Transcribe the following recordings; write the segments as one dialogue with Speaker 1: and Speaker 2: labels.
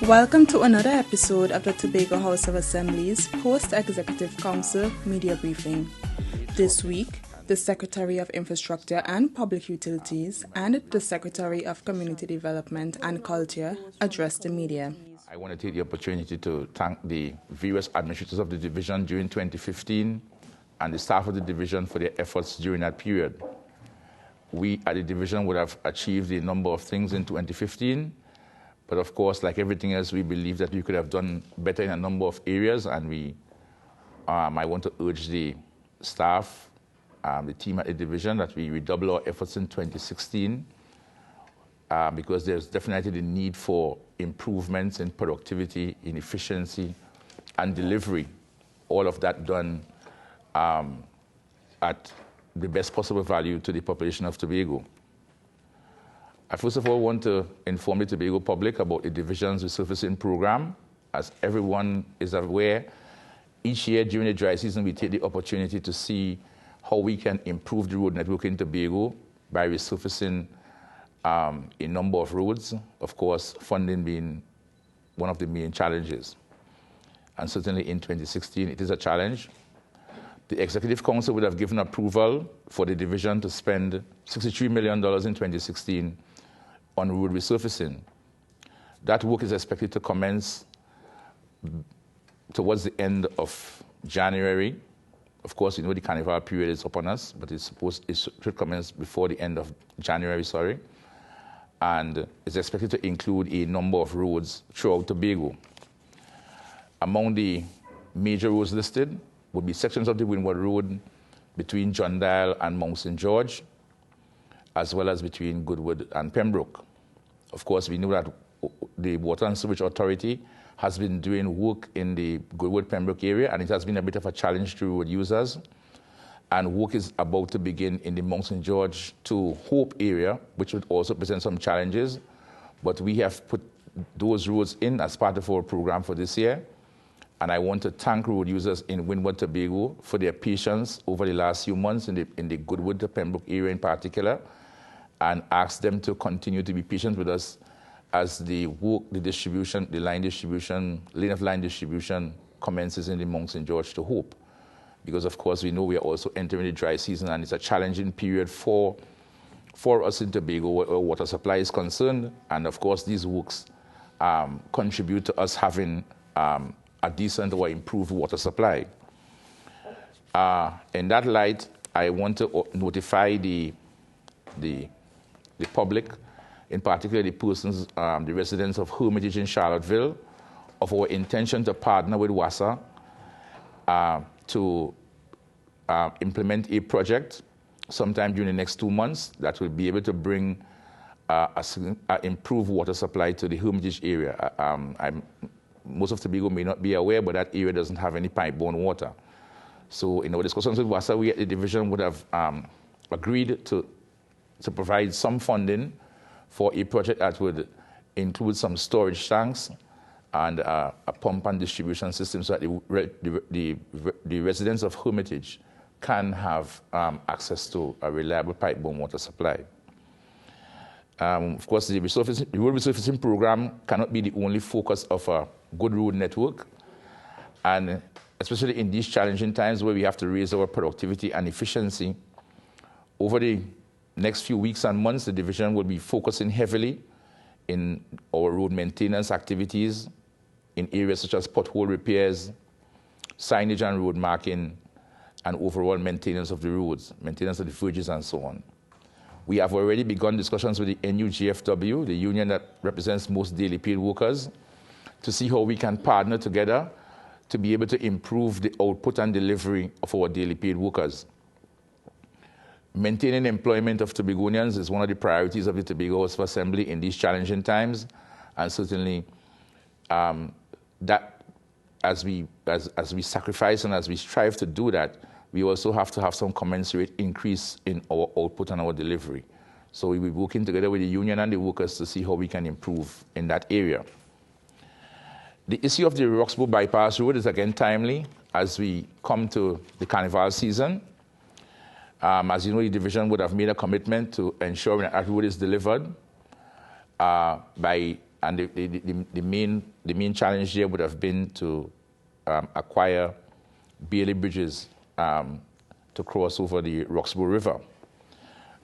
Speaker 1: Welcome to another episode of the Tobago House of Assembly's Post-Executive Council Media Briefing. This week, the Secretary of Infrastructure and Public Utilities and the Secretary of Community Development and Culture addressed the media.
Speaker 2: I want to take the opportunity to thank the various administrators of the division during 2015 and the staff of the division for their efforts during that period. We at the division would have achieved a number of things in 2015, but of course, like everything else, we believe that we could have done better in a number of areas, and I want to urge the staff, the team at the division, that we redouble our efforts in 2016 because there's definitely the need for improvements in productivity, in efficiency, and delivery. All of that done at the best possible value to the population of Tobago. I first of all want to inform the Tobago public about the division's resurfacing program. As everyone is aware, each year during the dry season, we take the opportunity to see how we can improve the road network in Tobago by resurfacing a number of roads, of course, funding being one of the main challenges. And certainly in 2016, it is a challenge. The Executive Council would have given approval for the division to spend $63 million in 2016 on road resurfacing. That work is expected to commence towards the end of January. Of course, you know the carnival period is upon us, but it should commence before the end of January, and it's expected to include a number of roads throughout Tobago. Among the major roads listed would be sections of the Windward Road between John Dial and Mount St. George, as well as between Goodwood and Pembroke. Of course, we know that the Water and Sewage Authority has been doing work in the Goodwood-Pembroke area, and it has been a bit of a challenge to road users. And work is about to begin in the Mount St. George to Hope area, which would also present some challenges. But we have put those roads in as part of our program for this year. And I want to thank road users in Windward, Tobago for their patience over the last few months in the Goodwood to Pembroke area in particular, and ask them to continue to be patient with us as the work, the distribution, the line of line distribution commences in the Mount St. George to Hope. Because of course we know we are also entering the dry season, and it's a challenging period for us in Tobago where our water supply is concerned. And of course these works contribute to us having a decent or improved water supply. In that light, I want to notify the public, in particular the persons, the residents of Hermitage in Charlottesville, of our intention to partner with WASA to implement a project sometime during the next 2 months that will be able to bring improved water supply to the Hermitage area. Most of Tobago may not be aware, but that area doesn't have any pipe-borne water. So in our discussions with WASA, we at the division would have agreed to provide some funding for a project that would include some storage tanks and a pump and distribution system so that the residents of Hermitage can have access to a reliable pipe-borne water supply. Of course, the road resurfacing program cannot be the only focus of a good road network, and especially in these challenging times where we have to raise our productivity and efficiency. Over the next few weeks and months, the division will be focusing heavily in our road maintenance activities in areas such as pothole repairs, signage and road marking, and overall maintenance of the roads, maintenance of the bridges, and so on. We have already begun discussions with the NUGFW, the union that represents most daily paid workers, to see how we can partner together to be able to improve the output and delivery of our daily paid workers. Maintaining employment of Tobagonians is one of the priorities of the Tobago House of Assembly in these challenging times, and certainly that as we sacrifice and as we strive to do that, we also have to have some commensurate increase in our output and our delivery. So we will be working together with the union and the workers to see how we can improve in that area. The issue of the Roxborough Bypass Road is again timely as we come to the carnival season. As you know, the division would have made a commitment to ensuring that road is delivered by and the main challenge there would have been to acquire Bailey bridges to cross over the Roxborough River.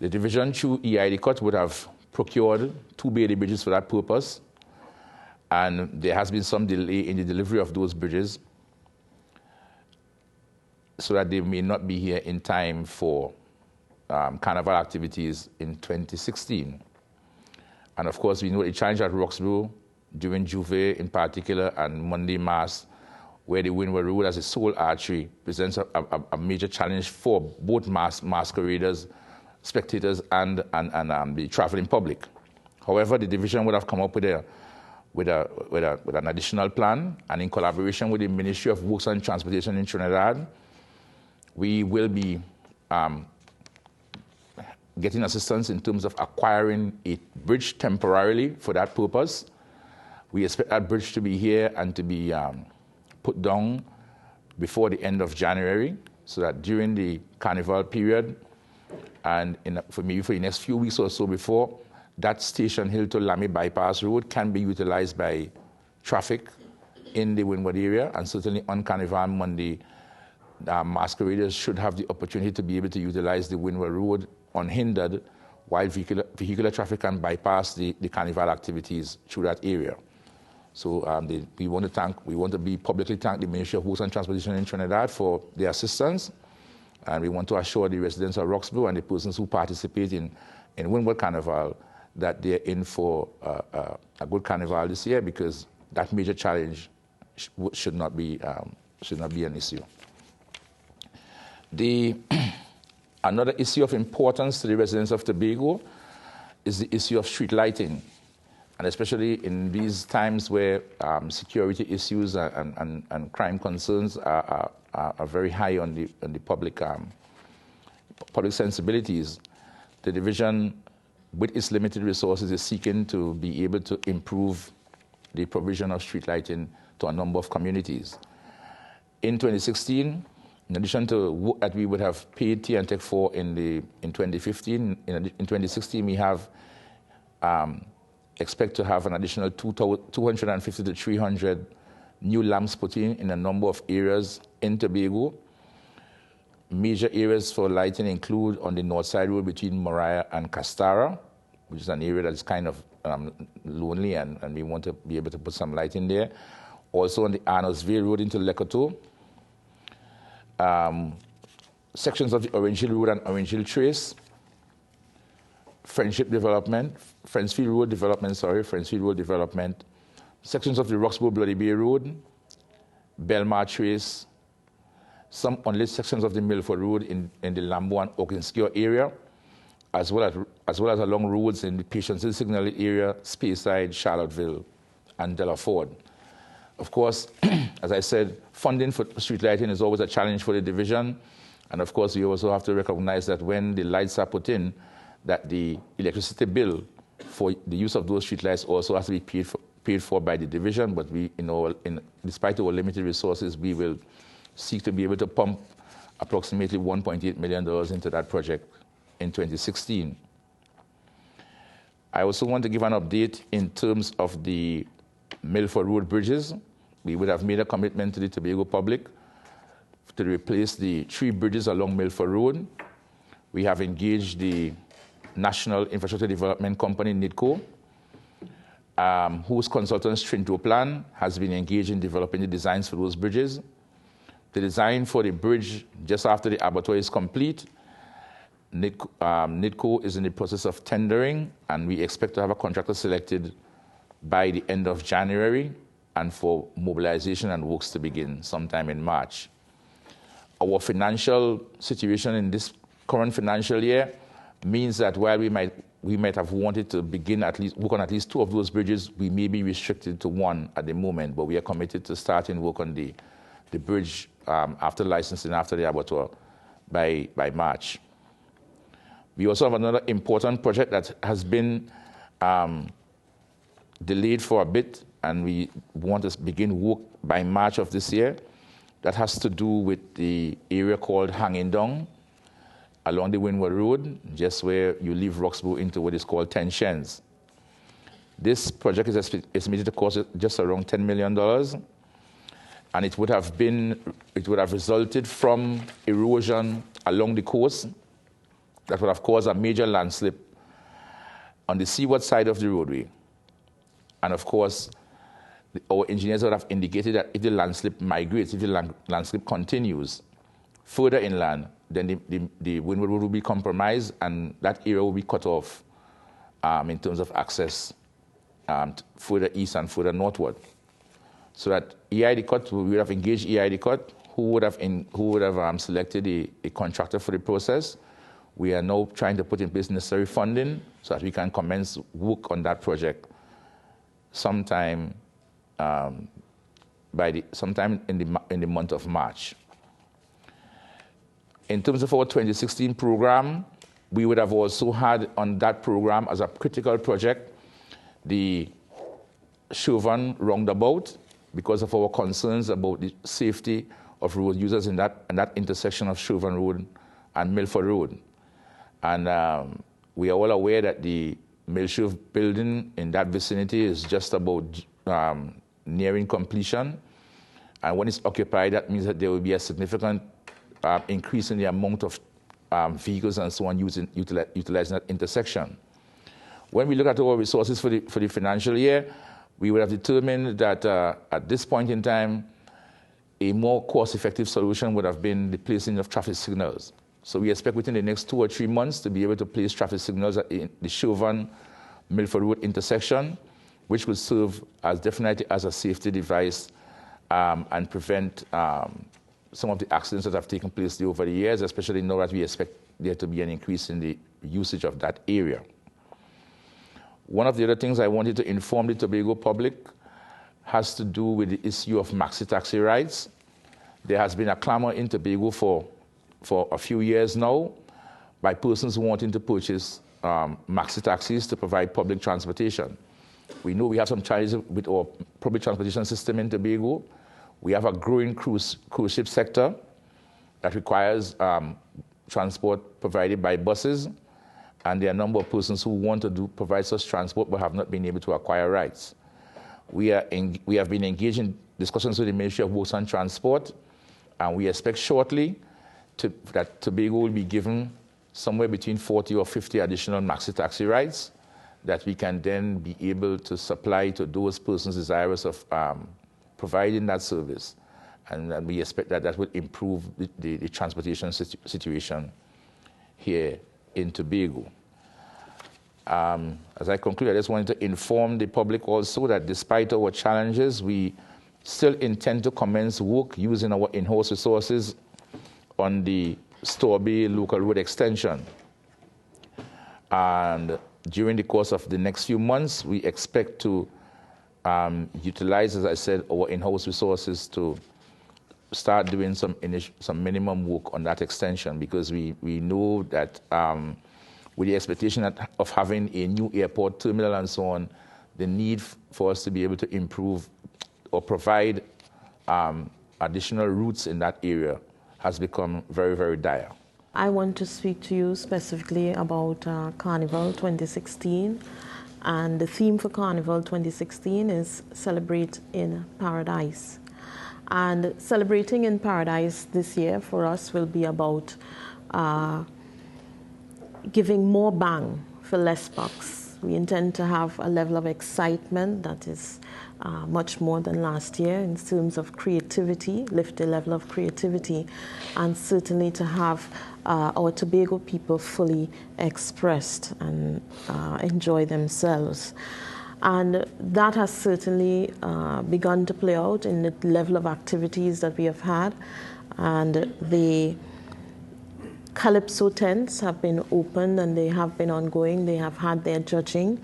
Speaker 2: The division through EID cut would have procured 2 Bailey bridges for that purpose, and there has been some delay in the delivery of those bridges so that they may not be here in time for carnival activities in 2016. And of course, we know the challenge at Roxborough during Juve in particular and Monday Mass, where the Windward Road as a sole artery presents a major challenge for both masqueraders, spectators, and the traveling public. However, the division would have come up with an additional plan, and in collaboration with the Ministry of Works and Transportation in Trinidad, we will be getting assistance in terms of acquiring a bridge temporarily for that purpose. We expect that bridge to be here and to be put down before the end of January, so that during the carnival period and for the next few weeks or so before, that Station Hill to Lamy Bypass Road can be utilized by traffic in the Windward area, and certainly on Carnival Monday, masqueraders should have the opportunity to be able to utilize the Windward Road unhindered while vehicular traffic can bypass the carnival activities through that area. So we want to publicly thank the Ministry of Works and Transportation in Trinidad for their assistance, and we want to assure the residents of Roxborough and the persons who participate in Windward Carnival that they're in for a good carnival this year, because that major challenge should not be an issue. Another issue of importance to the residents of Tobago is the issue of street lighting, and especially in these times where security issues and crime concerns are very high on the public sensibilities. The division, with its limited resources, is seeking to be able to improve the provision of street lighting to a number of communities. In 2016, in addition to work that we would have paid TNTEC for in 2015, in 2016 we have expect to have an additional 250 to 300 new lamps put in a number of areas in Tobago. Major areas for lighting include on the north side road between Moriah and Castara, which is an area that is kind of lonely, and we want to be able to put some light in there. Also on the Arnold'sville Road into Lekoto. Sections of the Orange Hill Road and Orange Hill Trace, Friendfield Road Development, sections of the Roxborough Bloody Bay Road, Belmar Trace, some unlit sections of the Milford Road in the Lambo and Okinscure area, as well as along roads in the Patience Hill Signal area, Speyside, Charlotteville, and Delaford. Of course, as I said, funding for street lighting is always a challenge for the division. And of course, we also have to recognize that when the lights are put in, that the electricity bill for the use of those street lights also has to be paid for by the division. But despite our limited resources, we will seek to be able to pump approximately $1.8 million into that project in 2016. I also want to give an update in terms of the Milford Road bridges. We would have made a commitment to the Tobago public to replace the 3 bridges along Milford Road. We have engaged the National Infrastructure Development Company, NIDCO, whose consultants, Trintoplan, has been engaged in developing the designs for those bridges. The design for the bridge just after the abattoir is complete. NIDCO is in the process of tendering, and we expect to have a contractor selected by the end of January, and for mobilization and works to begin sometime in March. Our financial situation in this current financial year means that while we might have wanted to begin work on at least 2 of those bridges, we may be restricted to 1 at the moment, but we are committed to starting work on the bridge after licensing, after the abattoir, by March. We also have another important project that has been delayed for a bit, and we want to begin work by March of this year. That has to do with the area called Hanging Down along the Windward Road, just where you leave Roxborough into what is called Ten Shens. This project is estimated to cost just around $10 million, and it would have resulted from erosion along the coast that would have caused a major landslip on the seaward side of the roadway. And of course, our engineers would have indicated that if the landslip migrates, if the landslip continues further inland, then the windward road will be compromised, and that area will be cut off in terms of access further east and further northward. So that EIDCOT, we would have engaged EIDCOT, who would have selected a contractor for the process. We are now trying to put in place necessary funding so that we can commence work on that project sometime sometime in the month of March. In terms of our 2016 program, we would have also had on that program as a critical project the Chauvin roundabout, because of our concerns about the safety of road users in that intersection of Chauvin Road and Milford Road. And we are all aware that the Milchauve building in that vicinity is just about nearing completion. And when it's occupied, that means that there will be a significant increase in the amount of vehicles and so on utilizing that intersection. When we look at our resources for the financial year, we would have determined that at this point in time, a more cost-effective solution would have been the placing of traffic signals. So we expect within the next 2 or 3 months to be able to place traffic signals at the Chauvin-Milford Road intersection, which will serve as definitely as a safety device and prevent some of the accidents that have taken place over the years, especially now that we expect there to be an increase in the usage of that area. One of the other things I wanted to inform the Tobago public has to do with the issue of maxi taxi rides. There has been a clamor in Tobago for a few years now by persons wanting to purchase maxi taxis to provide public transportation. We know we have some challenges with our public transportation system in Tobago. We have a growing cruise ship sector that requires transport provided by buses, and there are a number of persons who want to provide such transport but have not been able to acquire rights. We have been engaged in discussions with the Ministry of Works and Transport, and we expect shortly that Tobago will be given somewhere between 40 or 50 additional maxi taxi rides that we can then be able to supply to those persons desirous of providing that service. And we expect that will improve the transportation situation here in Tobago. As I conclude, I just wanted to inform the public also that despite our challenges, we still intend to commence work using our in-house resources on the Storby Local Road extension. And during the course of the next few months, we expect to utilize, as I said, our in-house resources to start doing some minimum work on that extension, because we know that with the expectation of having a new airport terminal and so on, the need for us to be able to improve or provide additional routes in that area has become very, very dire.
Speaker 3: I want to speak to you specifically about Carnival 2016. And the theme for Carnival 2016 is Celebrate in Paradise. And celebrating in paradise this year for us will be about giving more bang for less bucks. We intend to have a level of excitement that is much more than last year in terms of creativity, lift the level of creativity, and certainly to have our Tobago people fully expressed and enjoy themselves. And that has certainly begun to play out in the level of activities that we have had. And the Calypso tents have been opened and they have been ongoing. They have had their judging.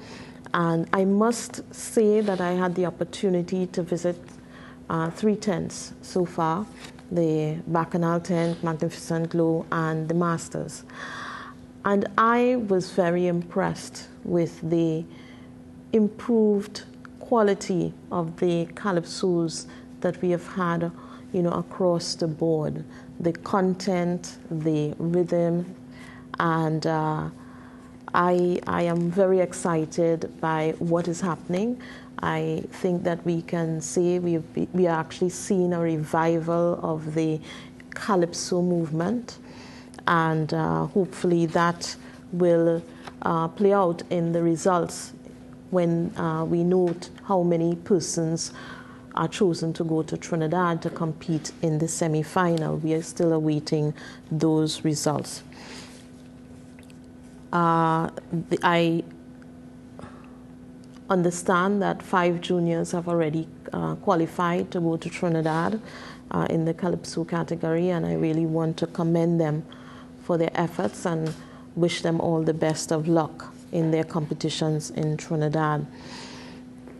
Speaker 3: And I must say that I had the opportunity to visit 3 tents so far: the Bacchanal tent, Magnificent Glow, and the Masters. And I was very impressed with the improved quality of the calypsos that we have had, across the board. The content, the rhythm, and I am very excited by what is happening. I think that we can say we are actually seeing a revival of the Calypso movement, and hopefully that will play out in the results when we note how many persons are chosen to go to Trinidad to compete in the semi-final. We are still awaiting those results. I understand that 5 juniors have already qualified to go to Trinidad in the Calypso category, and I really want to commend them for their efforts and wish them all the best of luck in their competitions in Trinidad.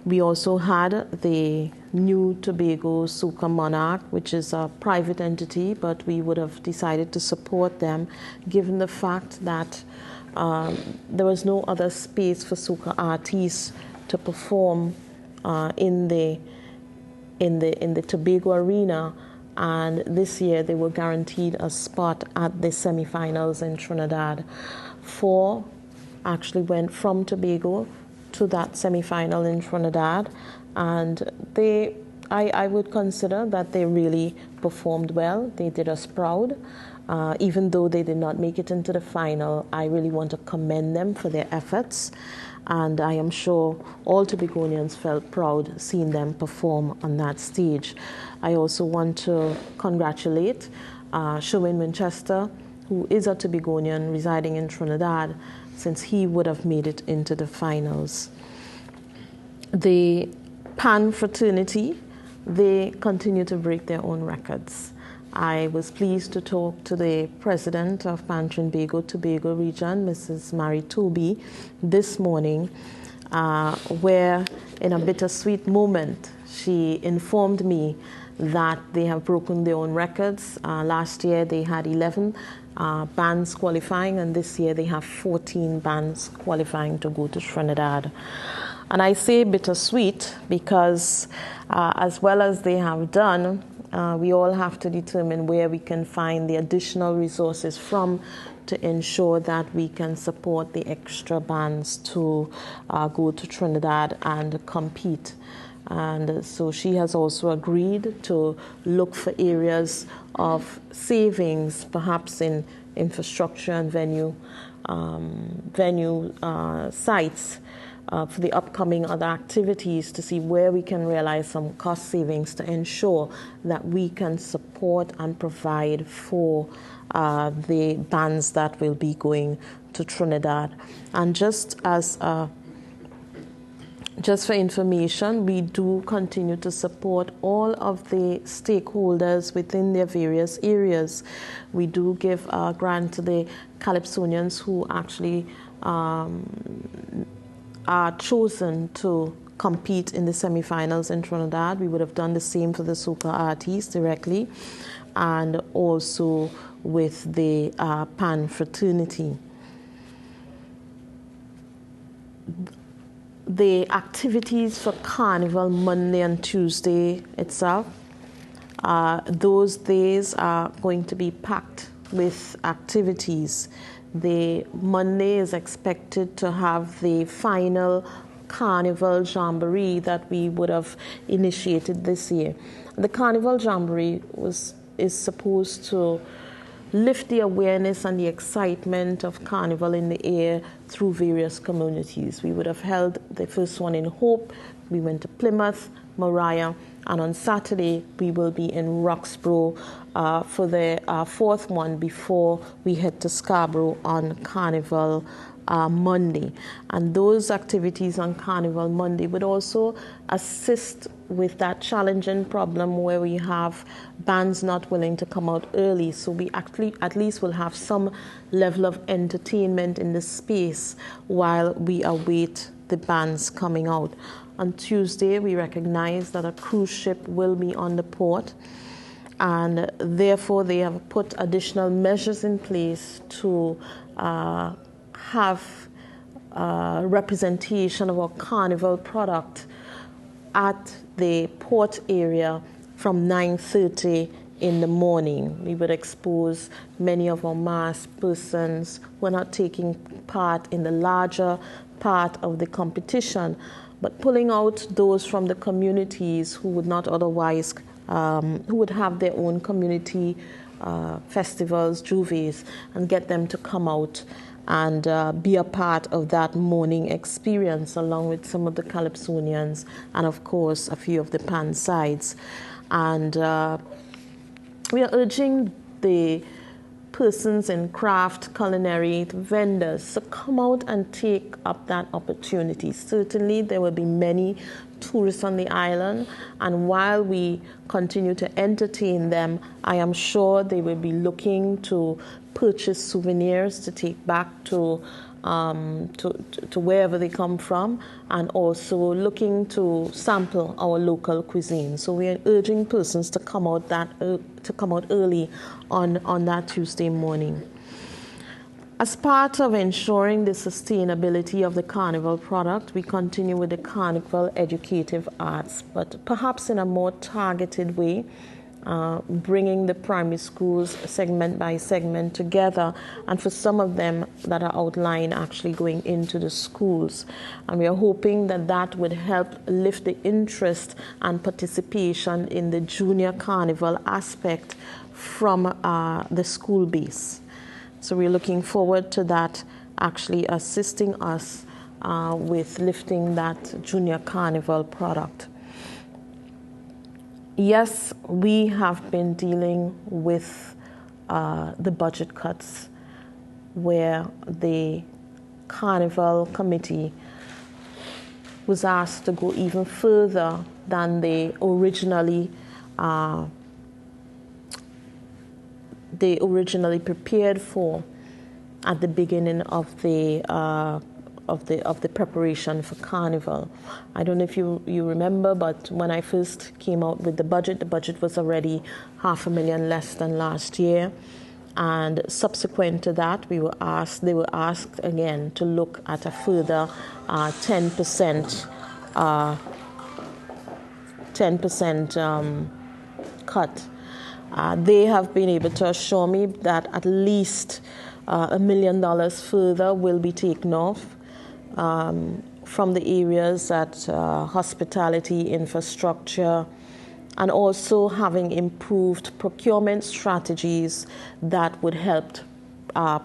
Speaker 3: We also had the New Tobago Soca Monarch, which is a private entity, but we would have decided to support them given the fact that there was no other space for soca artists to perform in the Tobago Arena, and this year they were guaranteed a spot at the semi-finals in Trinidad. 4 actually went from Tobago to that semi-final in Trinidad, and I would consider that they really performed well. They did us proud. Even though they did not make it into the final, I really want to commend them for their efforts, and I am sure all Tobagonians felt proud seeing them perform on that stage. I also want to congratulate Sherwin Winchester, who is a Tobagonian residing in Trinidad, since he would have made it into the finals. The Pan fraternity, they continue to break their own records. I was pleased to talk to the president of Pan Trinbago Tobago region, Mrs. Mary Toby, this morning, where in a bittersweet moment, she informed me that they have broken their own records. Last year they had 11 bands qualifying, and this year they have 14 bands qualifying to go to Trinidad. And I say bittersweet because as well as they have done, we all have to determine where we can find the additional resources from to ensure that we can support the extra bands to go to Trinidad and compete. And so she has also agreed to look for areas of savings, perhaps in infrastructure and venue sites for the upcoming other activities, to see where we can realize some cost savings to ensure that we can support and provide for the bands that will be going to Trinidad. And just for information, we do continue to support all of the stakeholders within their various areas. We do give a grant to the Calypsonians who actually are chosen to compete in the semi-finals in Trinidad. We would have done the same for the soca artists directly, and also with the Pan fraternity. The activities for Carnival Monday and Tuesday itself, those days are going to be packed with activities. The Monday is expected to have the final Carnival Jamboree that we would have initiated this year. The Carnival Jamboree is supposed to lift the awareness and the excitement of Carnival in the air through various communities. We would have held the first one in Hope, we went to Plymouth, Mariah, and on Saturday we will be in Roxborough for the fourth one before we head to Scarborough on Carnival Monday. And those activities on Carnival Monday would also assist with that challenging problem where we have bands not willing to come out early. So we actually at least will have some level of entertainment in the space while we await the bands coming out. On Tuesday, we recognize that a cruise ship will be on the port, and therefore they have put additional measures in place to have representation of our Carnival product at the port area from 9:30 in the morning. We would expose many of our masked persons who are not taking part in the larger part of the competition, but pulling out those from the communities who would not otherwise, who would have their own community festivals, juvies, and get them to come out and be a part of that morning experience along with some of the Calypsonians and of course a few of the pan sides. And we are urging the persons in craft, culinary, vendors to come out and take up that opportunity. Certainly there will be many tourists on the island, and while we continue to entertain them, I am sure they will be looking to purchase souvenirs to take back to wherever they come from, and also looking to sample our local cuisine. So we are urging persons to come out early on that Tuesday morning. As part of ensuring the sustainability of the Carnival product, we continue with the Carnival Educative Arts, but perhaps in a more targeted way, bringing the primary schools segment by segment together, and for some of them that are outlined actually going into the schools. And we are hoping that that would help lift the interest and participation in the junior carnival aspect from the school base. So we're looking forward to that actually assisting us with lifting that junior carnival product. Yes, we have been dealing with the budget cuts where the Carnival Committee was asked to go even further than they originally prepared for at the beginning of the preparation for Carnival. I don't know if you remember, but when I first came out with the budget was already $500,000 less than last year. And subsequent to that, they were asked again to look at a further 10% cut. They have been able to assure me that at least $1 million further will be taken off from the areas at hospitality, infrastructure, and also having improved procurement strategies that would help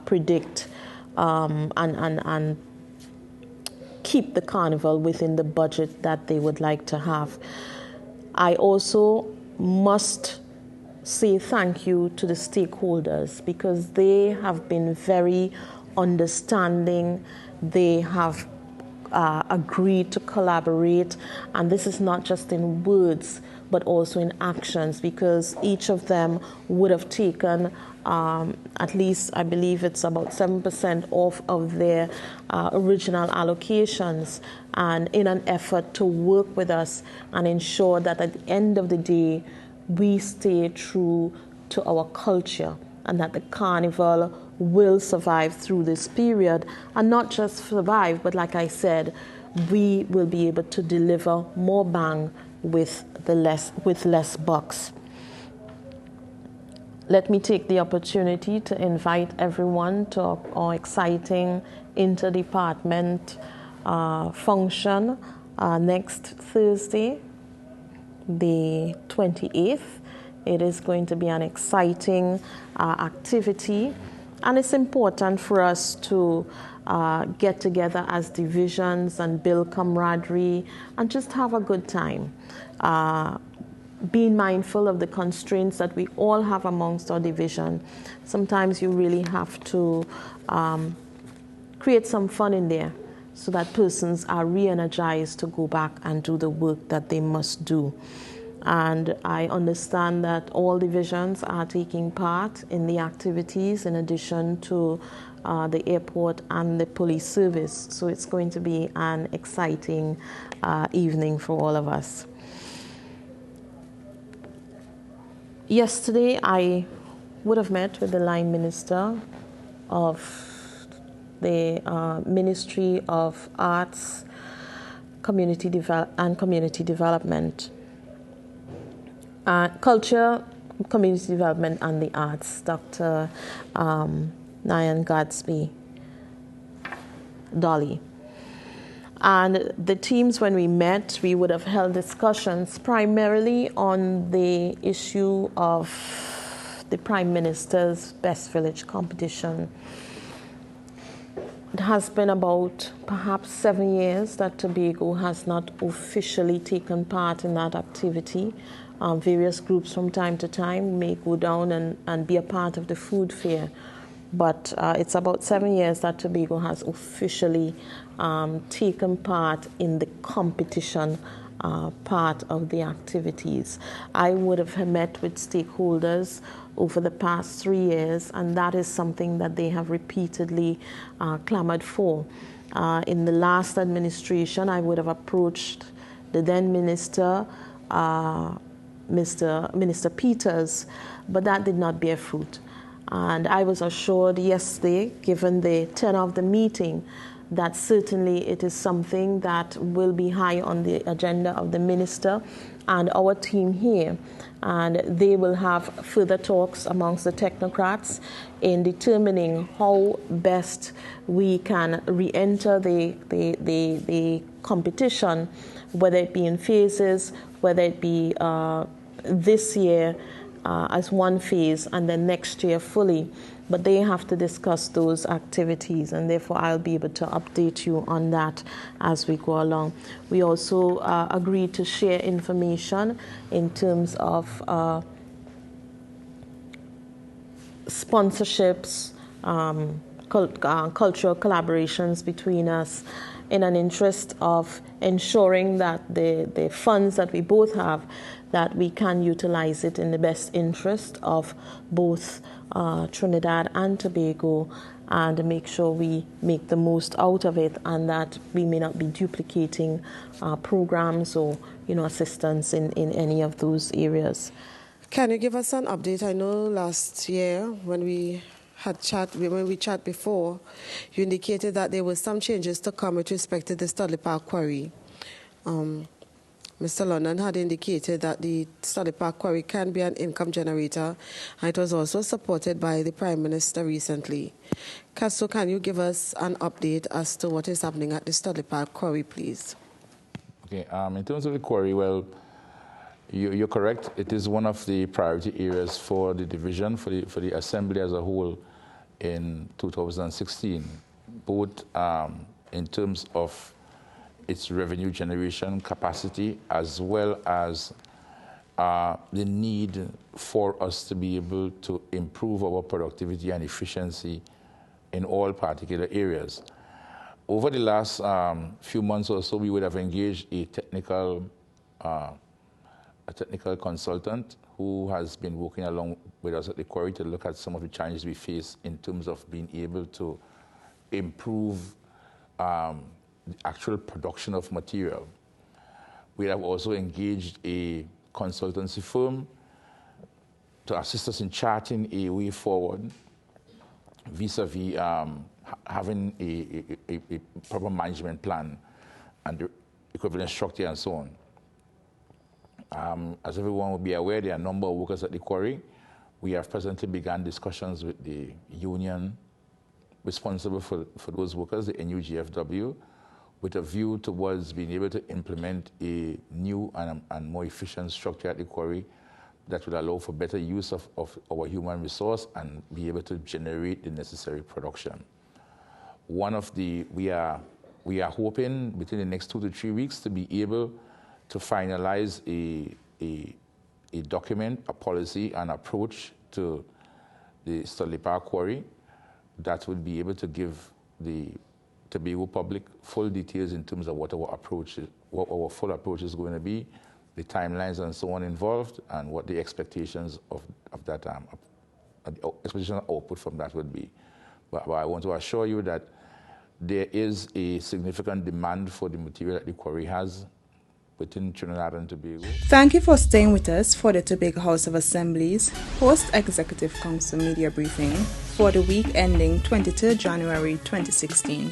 Speaker 3: predict and keep the carnival within the budget that they would like to have. I also must say thank you to the stakeholders because they have been very understanding. They have agreed to collaborate, and this is not just in words but also in actions, because each of them would have taken at least, I believe it's about 7% off of their original allocations, and in an effort to work with us and ensure that at the end of the day we stay true to our culture and that the carnival will survive through this period, and not just survive, but like I said, we will be able to deliver more bang with less bucks. Let me take the opportunity to invite everyone to our exciting interdepartment function next Thursday, the 28th. It is going to be an exciting activity, and it's important for us to get together as divisions and build camaraderie and just have a good time. Being mindful of the constraints that we all have amongst our division. Sometimes you really have to create some fun in there so that persons are re-energized to go back and do the work that they must do. And I understand that all divisions are taking part in the activities in addition to the airport and the police service. So it's going to be an exciting evening for all of us. Yesterday, I would have met with the line minister of the Ministry of Arts, Community Development. Culture Community Development and the Arts, Dr. Nyan Gadsby Dolly. And the teams, when we met, we would have held discussions primarily on the issue of the Prime Minister's Best Village competition. It has been about perhaps 7 years that Tobago has not officially taken part in that activity. Various groups from time to time may go down and be a part of the food fair. But it's about 7 years that Tobago has officially taken part in the competition part of the activities. I would have met with stakeholders over the past 3 years, and that is something that they have repeatedly clamored for. In the last administration, I would have approached the then minister, Minister Peters, but that did not bear fruit. And I was assured yesterday, given the tenor of the meeting, that certainly it is something that will be high on the agenda of the minister and our team here. And they will have further talks amongst the technocrats in determining how best we can re-enter the competition, whether it be in phases, whether it be this year as one phase and then next year fully. But they have to discuss those activities, and therefore I'll be able to update you on that as we go along. We also agreed to share information in terms of sponsorships, cultural collaborations between us, in an interest of ensuring that the funds that we both have, that we can utilize it in the best interest of both Trinidad and Tobago, and make sure we make the most out of it, and that we may not be duplicating programs or assistance in any of those areas.
Speaker 4: Can you give us an update? I know last year when we chat before, you indicated that there were some changes to come with respect to the Studley Park quarry. Mr. London had indicated that the Studley Park quarry can be an income generator, and it was also supported by the Prime Minister recently. So can you give us an update as to what is happening at the Studley Park quarry, please?
Speaker 2: Okay, in terms of the quarry, well, you're correct. It is one of the priority areas for the division, for the Assembly as a whole in 2016, both in terms of its revenue generation capacity, as well as the need for us to be able to improve our productivity and efficiency in all particular areas. Over the last few months or so, we would have engaged a technical consultant who has been working along with us at the quarry to look at some of the challenges we face in terms of being able to improve the actual production of material. We have also engaged a consultancy firm to assist us in charting a way forward vis-a-vis having a proper management plan and the equivalent structure and so on. As everyone will be aware, there are a number of workers at the quarry. We have presently begun discussions with the union responsible for those workers, the NUGFW, with a view towards being able to implement a new and more efficient structure at the quarry that would allow for better use of our human resource and be able to generate the necessary production. We are hoping within the next 2 to 3 weeks to be able to finalize a document, a policy, and approach to the Studley Park quarry that would be able to give the Tobago public full details in terms of what our approach is, what our full approach is going to be, the timelines and so on involved, and what the expectations of that expectation output from that would be. But I want to assure you that there is a significant demand for the material that the quarry has within Trinidad and Tobago.
Speaker 1: Thank you for staying with us for the Tobago House of Assembly's Post-Executive Council Media Briefing for the week ending 23 January 2016.